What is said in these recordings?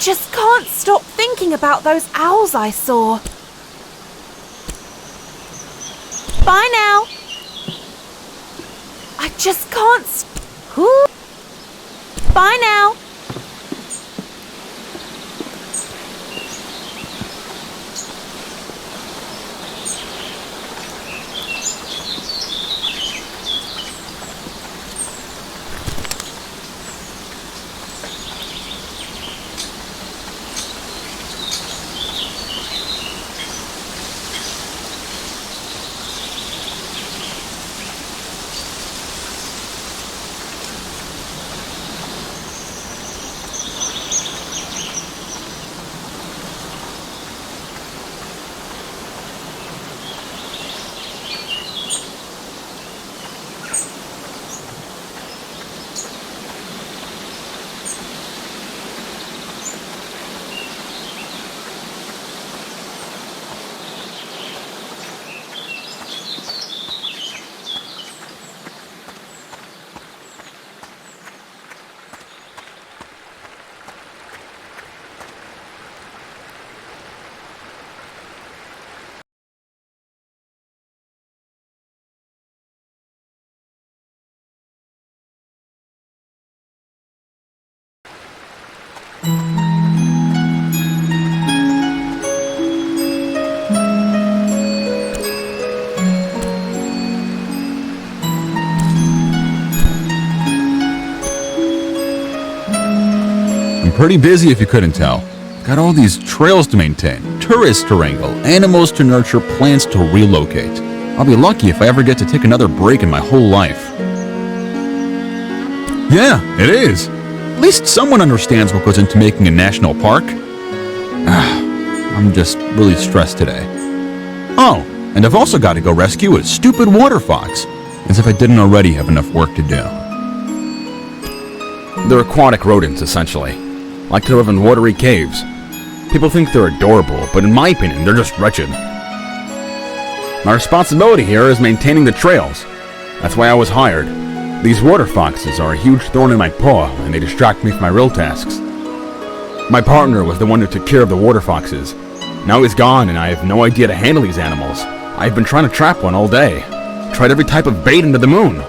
just can't stop thinking about those owls I saw. Bye now. I just can't. Who? Bye now. Pretty busy if you couldn't tell. Got all these trails to maintain, tourists to wrangle, animals to nurture, plants to relocate. I'll be lucky if I ever get to take another break in my whole life. Yeah, it is. At least someone understands what goes into making a national park. I'm just really stressed today. Oh, and I've also got to go rescue a stupid water fox, as if I didn't already have enough work to do. They're aquatic rodents, essentially. Like to live in watery caves. People think they're adorable, but in my opinion, they're just wretched. My responsibility here is maintaining the trails. That's why I was hired. These water foxes are a huge thorn in my paw, and they distract me from my real tasks. My partner was the one who took care of the water foxes. Now he's gone, and I have no idea to handle these animals. I've been trying to trap one all day. Tried every type of bait into the moon.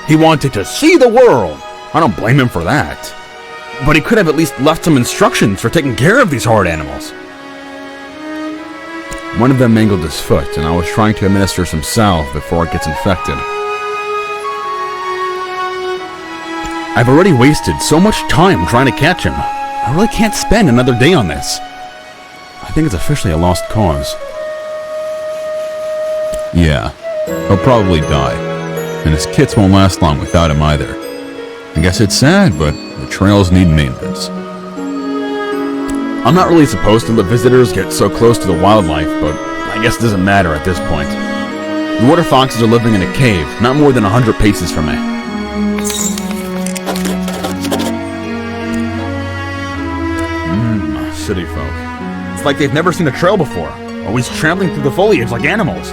He wanted to see the world. I don't blame him for that. But he could have at least left some instructions for taking care of these hard animals. One of them mangled his foot, and I was trying to administer some salve before it gets infected. I've already wasted so much time trying to catch him. I really can't spend another day on this. I think it's officially a lost cause. Yeah, he'll probably die. And his kits won't last long without him either. I guess it's sad, but the trails need maintenance. I'm not really supposed to let visitors get so close to the wildlife, but I guess it doesn't matter at this point. The water foxes are living in a cave, not more than 100 paces from me. City folk. It's like they've never seen a trail before, always trampling through the foliage like animals.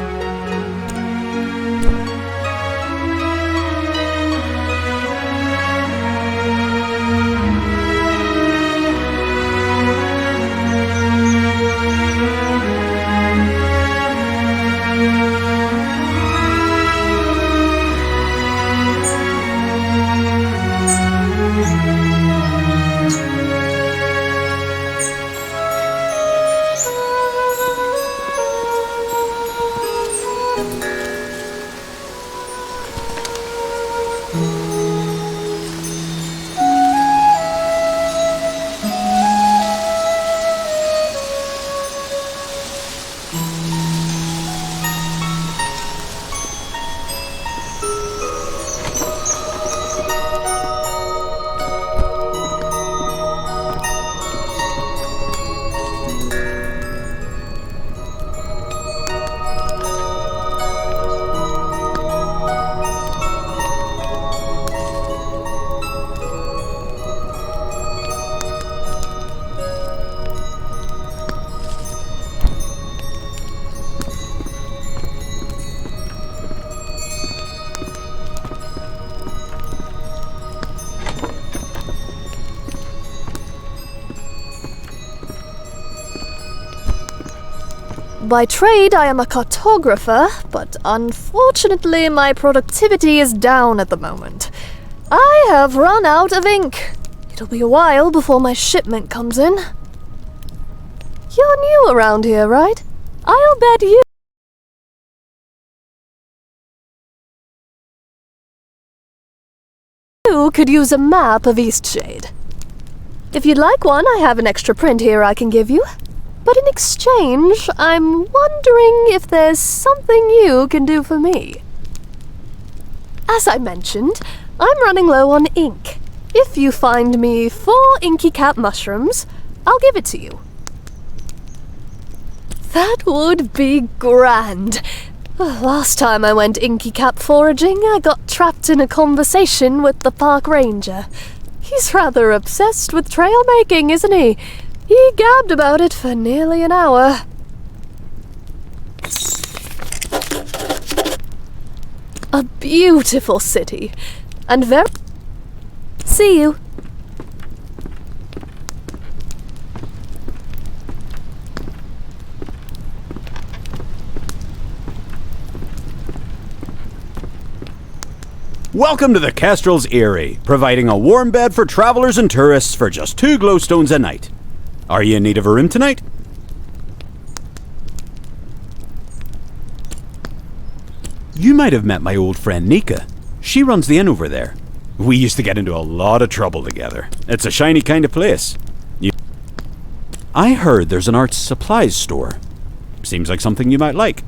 By trade, I am a cartographer, but unfortunately my productivity is down at the moment. I have run out of ink. It'll be a while before my shipment comes in. You're new around here, right? I'll bet you could use a map of EastShade. If you'd like one, I have an extra print here I can give you. But in exchange, I'm wondering if there's something you can do for me. As I mentioned, I'm running low on ink. If you find me 4 inky cap mushrooms, I'll give it to you. That would be grand. Last time I went inky cap foraging, I got trapped in a conversation with the park ranger. He's rather obsessed with trail making, isn't he? He gabbed about it for nearly an hour. A beautiful city, and very... See you. Welcome to the Kestrel's Eyrie, providing a warm bed for travelers and tourists for just 2 glowstones a night. Are you in need of a room tonight? You might have met my old friend Nika. She runs the inn over there. We used to get into a lot of trouble together. It's a shiny kind of place. I heard there's an arts supplies store. Seems like something you might like.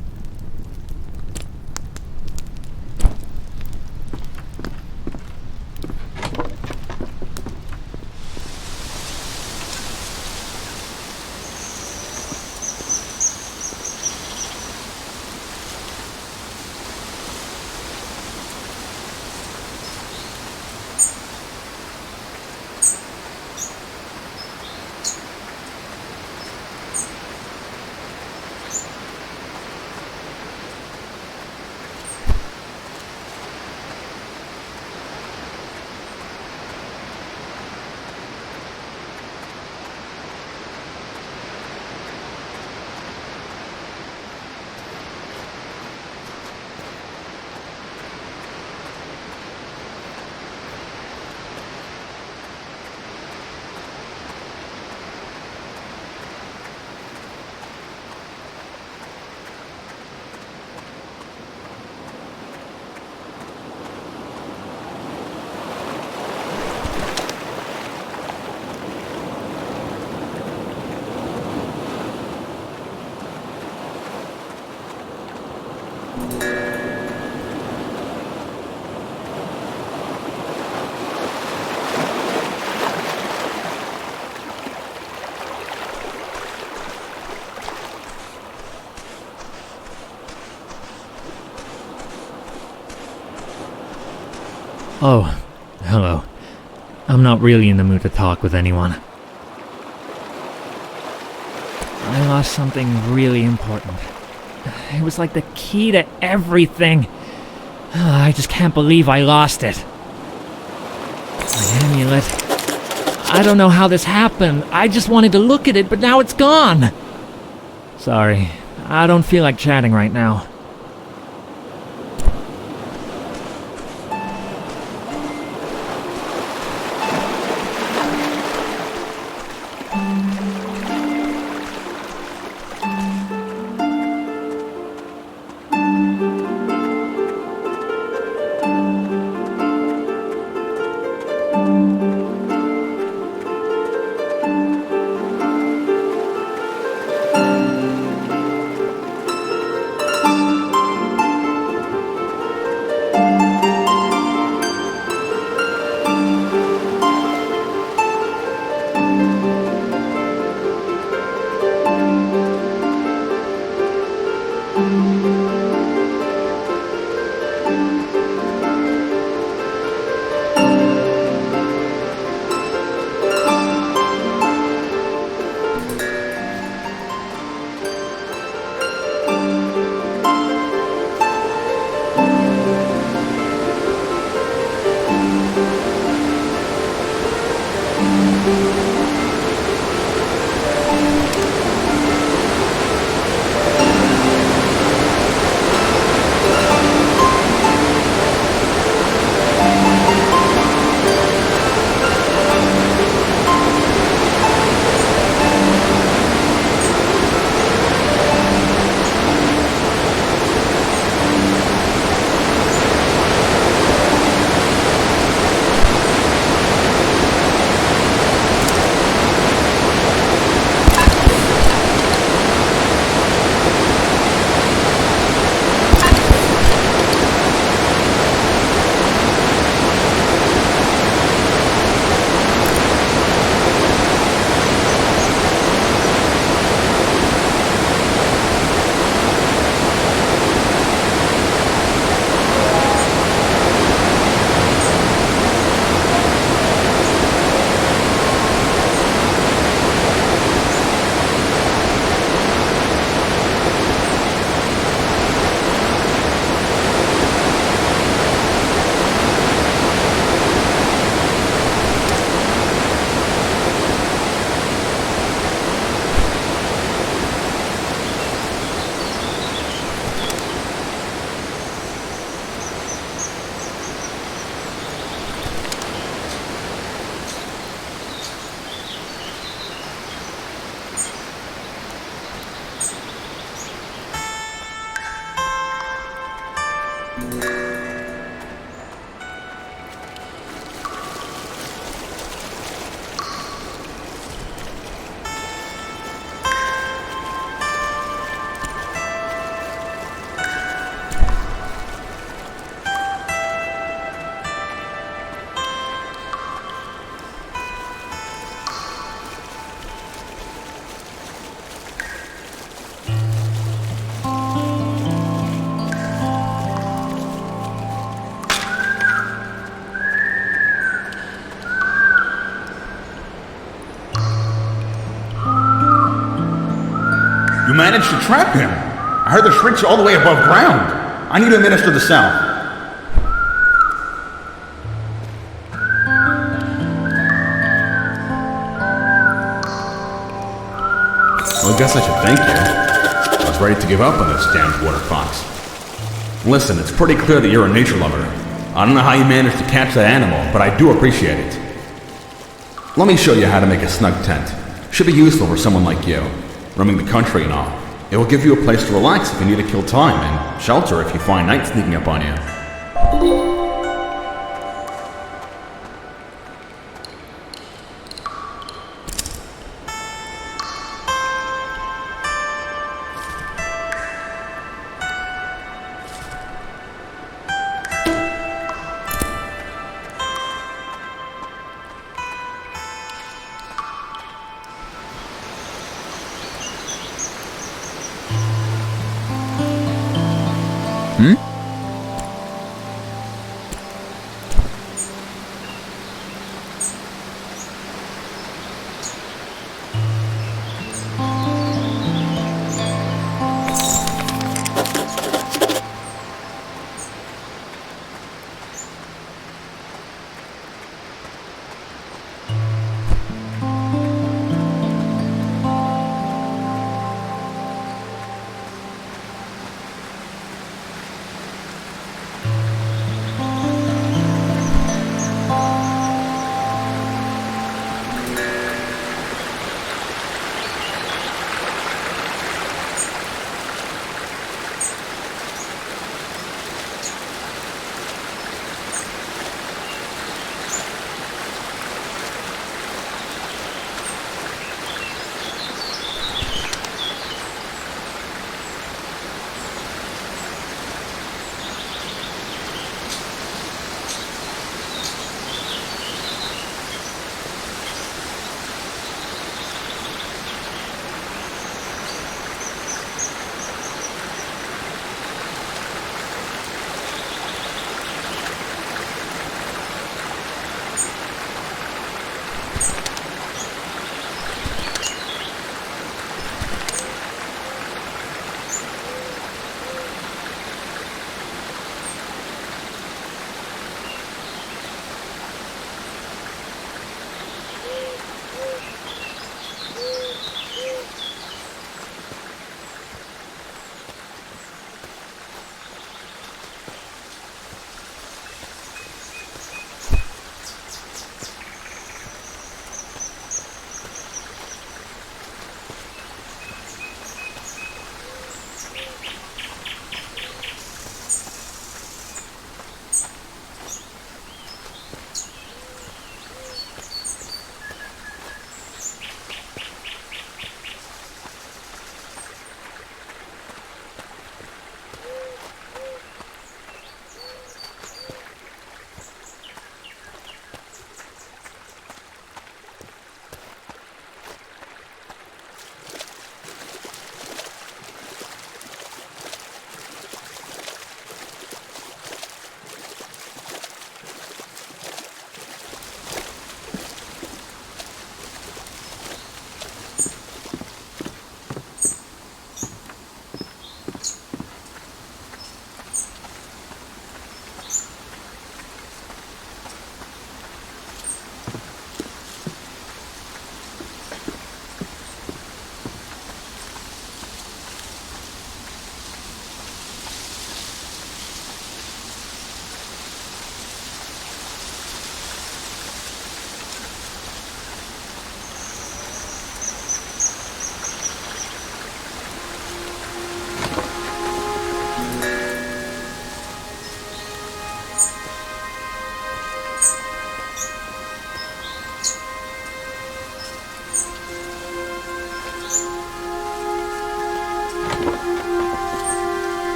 Oh, hello. I'm not really in the mood to talk with anyone. I lost something really important. It was like the key to everything. I just can't believe I lost it. My amulet. I don't know how this happened. I just wanted to look at it, but now it's gone. Sorry, I don't feel like chatting right now. You managed to trap him. I heard the shrieks all the way above ground. I need to administer the salve. Well, I guess I should thank you. I was ready to give up on this damned water fox. Listen, it's pretty clear that you're a nature lover. I don't know how you managed to catch that animal, but I do appreciate it. Let me show you how to make a snug tent. Should be useful for someone like you. Roaming the country and all. It will give you a place to relax if you need to kill time, and shelter if you find night sneaking up on you.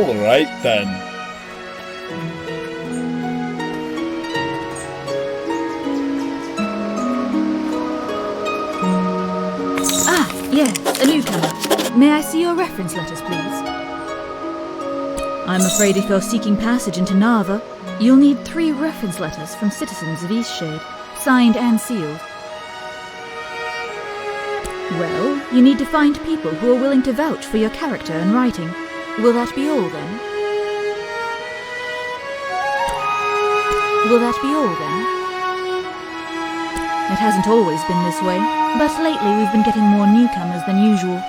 All right then. Ah, yes, a newcomer. May I see your reference letters, please? I'm afraid if you're seeking passage into Narva, you'll need 3 reference letters from citizens of EastShade, signed and sealed. Well, you need to find people who are willing to vouch for your character and writing. Will that be all, then? Will that be all, then? It hasn't always been this way, but lately we've been getting more newcomers than usual.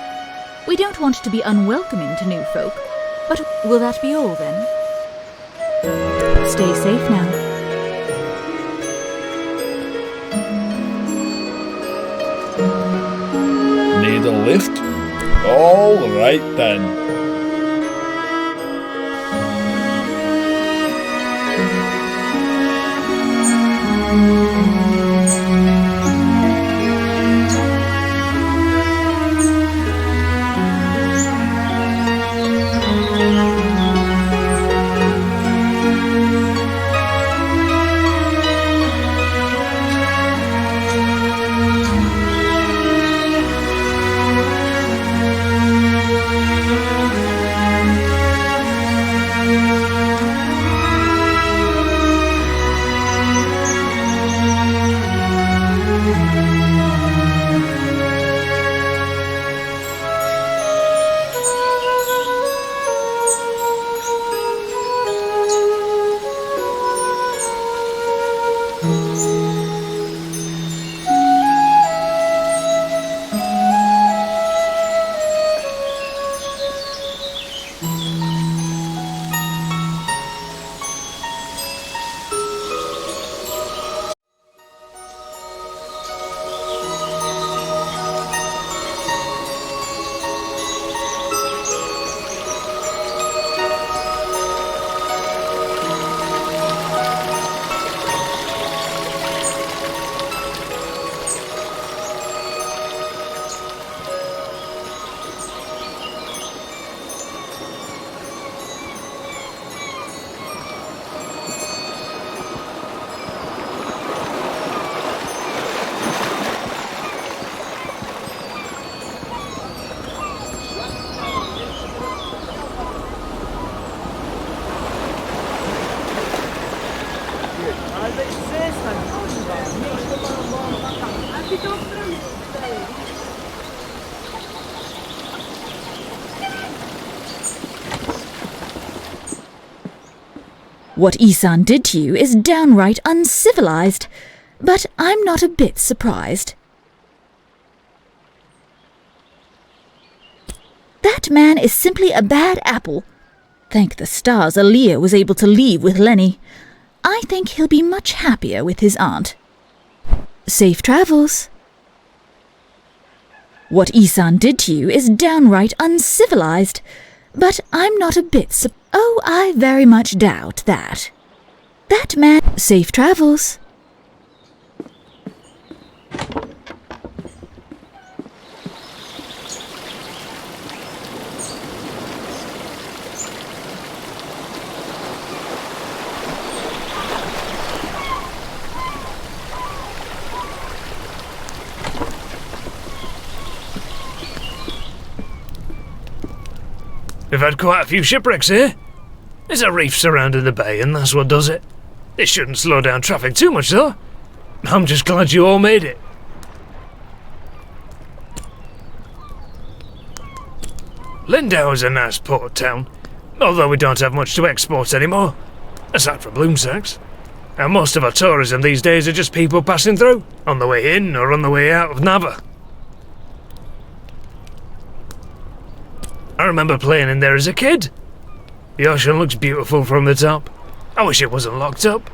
We don't want to be unwelcoming to new folk, but will that be all, then? Stay safe now. Need a lift? All right then. What Isan did to you is downright uncivilized, but I'm not a bit surprised. That man is simply a bad apple. Thank the stars Aaliyah was able to leave with Lenny. I think he'll be much happier with his aunt. Safe travels. What Isan did to you is downright uncivilized, but I'm not a bit surprised. Oh, I very much doubt that. That man... Safe travels. We've had quite a few shipwrecks here. There's a reef surrounding the bay and that's what does it. This shouldn't slow down traffic too much though. I'm just glad you all made it. Lindau's a nice port town, although we don't have much to export anymore, aside from bloom sacks. And most of our tourism these days are just people passing through, on the way in or on the way out of Nava. I remember playing in there as a kid. The ocean looks beautiful from the top. I wish it wasn't locked up.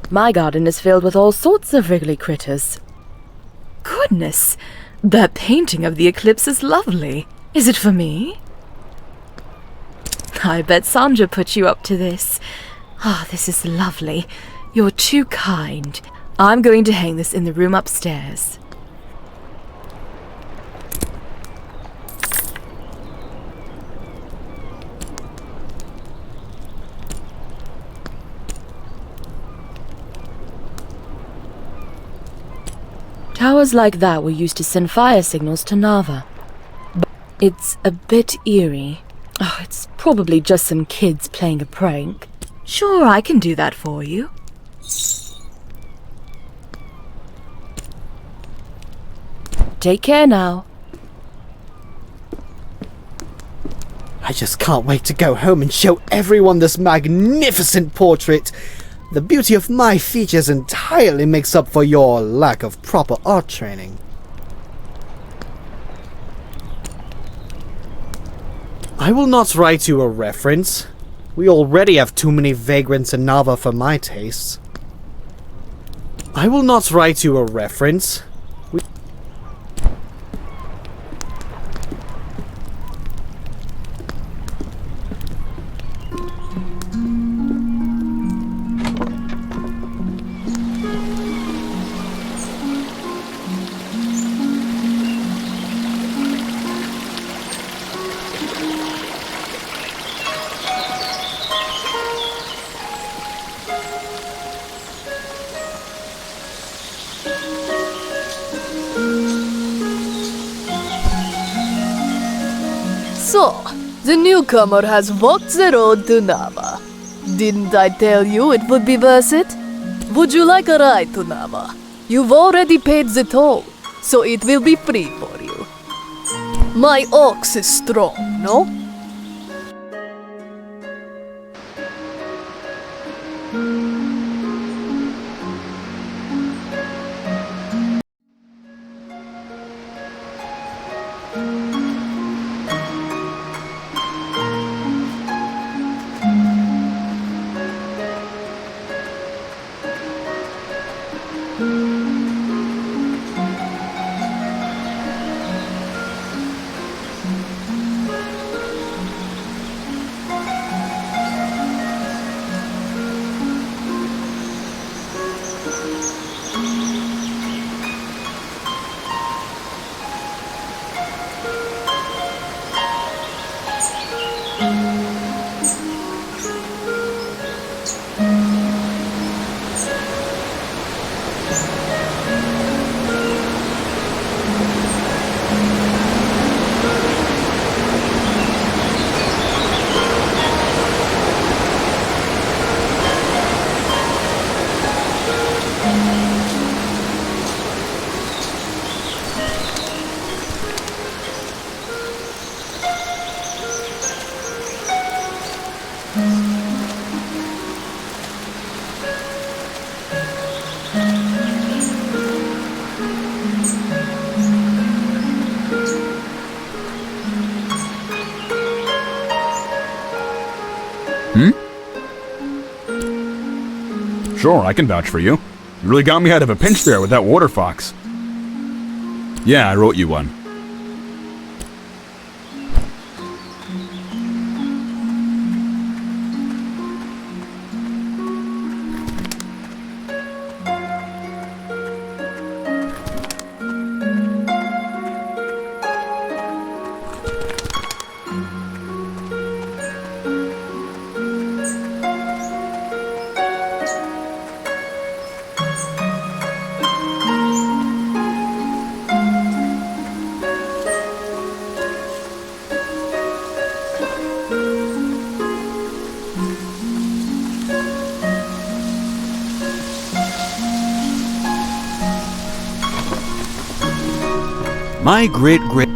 My garden is filled with all sorts of wriggly critters. Goodness, that painting of the eclipse is lovely. Is it for me? I bet Sandra put you up to this. Ah, this is lovely. You're too kind. I'm going to hang this in the room upstairs. Towers like that were used to send fire signals to Nava. But it's a bit eerie. Oh, it's probably just some kids playing a prank. Sure, I can do that for you. Take care now. I just can't wait to go home and show everyone this magnificent portrait. The beauty of my features entirely makes up for your lack of proper art training. I will not write you a reference. We already have too many vagrants in Nava for my tastes. I will not write you a reference. So, the newcomer has walked the road to Nava. Didn't I tell you it would be worth it? Would you like a ride to Nava? You've already paid the toll, so it will be free for you. My ox is strong, no? Sure, I can vouch for you. You really got me out of a pinch there with that water fox. Yeah, I wrote you one. My great-great...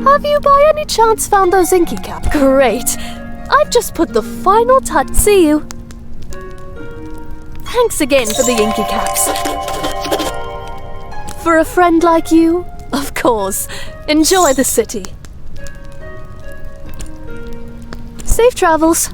Have you by any chance found those inky caps? Great! I've just put the final touch. See you. Thanks again for the inky caps. For a friend like you? Of course. Enjoy the city. Safe travels.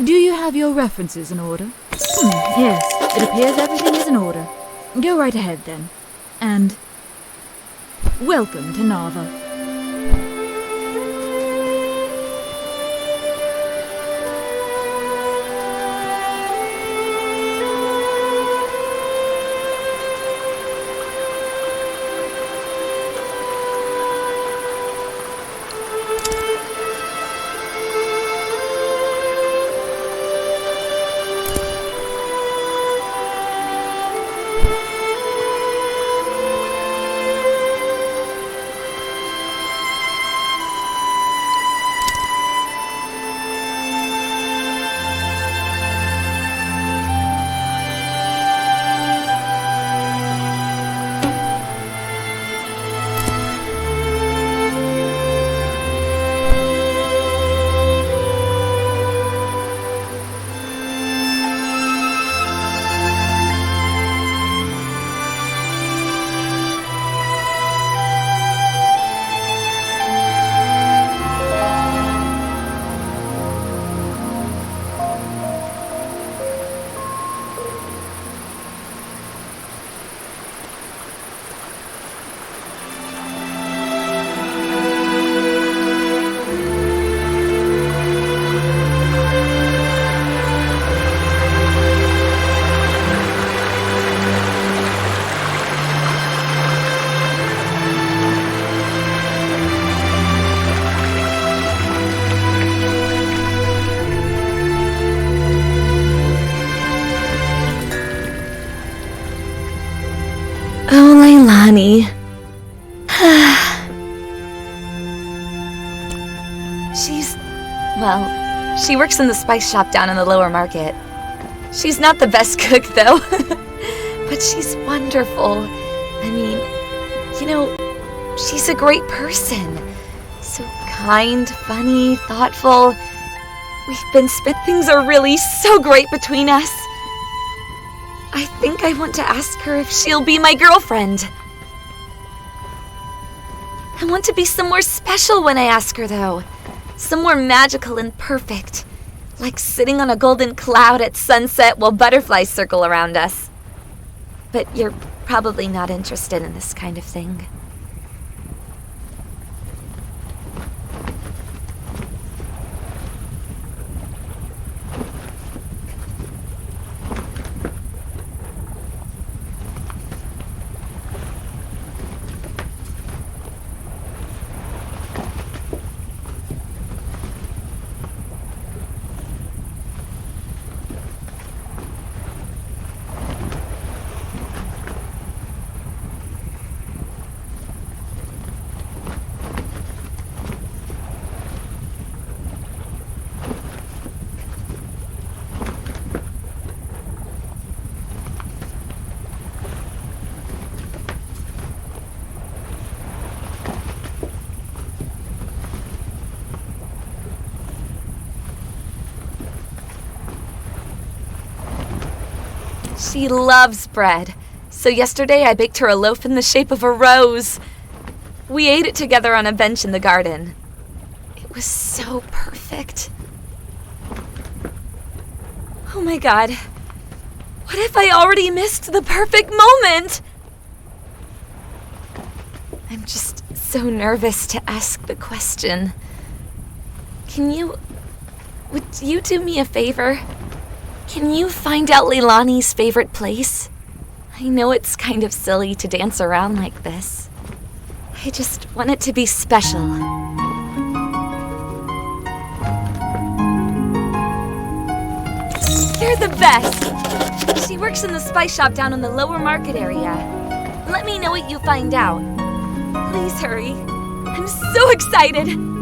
Do you have your references in order? Yes, it appears everything is in order. Go right ahead then. And welcome to Narva. Oh, Leilani. Well, she works in the spice shop down in the lower market. She's not the best cook, though. But she's wonderful. I mean, she's a great person. So kind, funny, thoughtful. Things are really so great between us. I think I want to ask her if she'll be my girlfriend. I want to be somewhere special when I ask her, though. Somewhere magical and perfect. Like sitting on a golden cloud at sunset while butterflies circle around us. But you're probably not interested in this kind of thing. She loves bread, so yesterday I baked her a loaf in the shape of a rose. We ate it together on a bench in the garden. It was so perfect. Oh my God. What if I already missed the perfect moment? I'm just so nervous to ask the question. Would you do me a favor? Can you find out Leilani's favorite place? I know it's kind of silly to dance around like this. I just want it to be special. You're the best! She works in the spice shop down in the lower market area. Let me know what you find out. Please hurry. I'm so excited!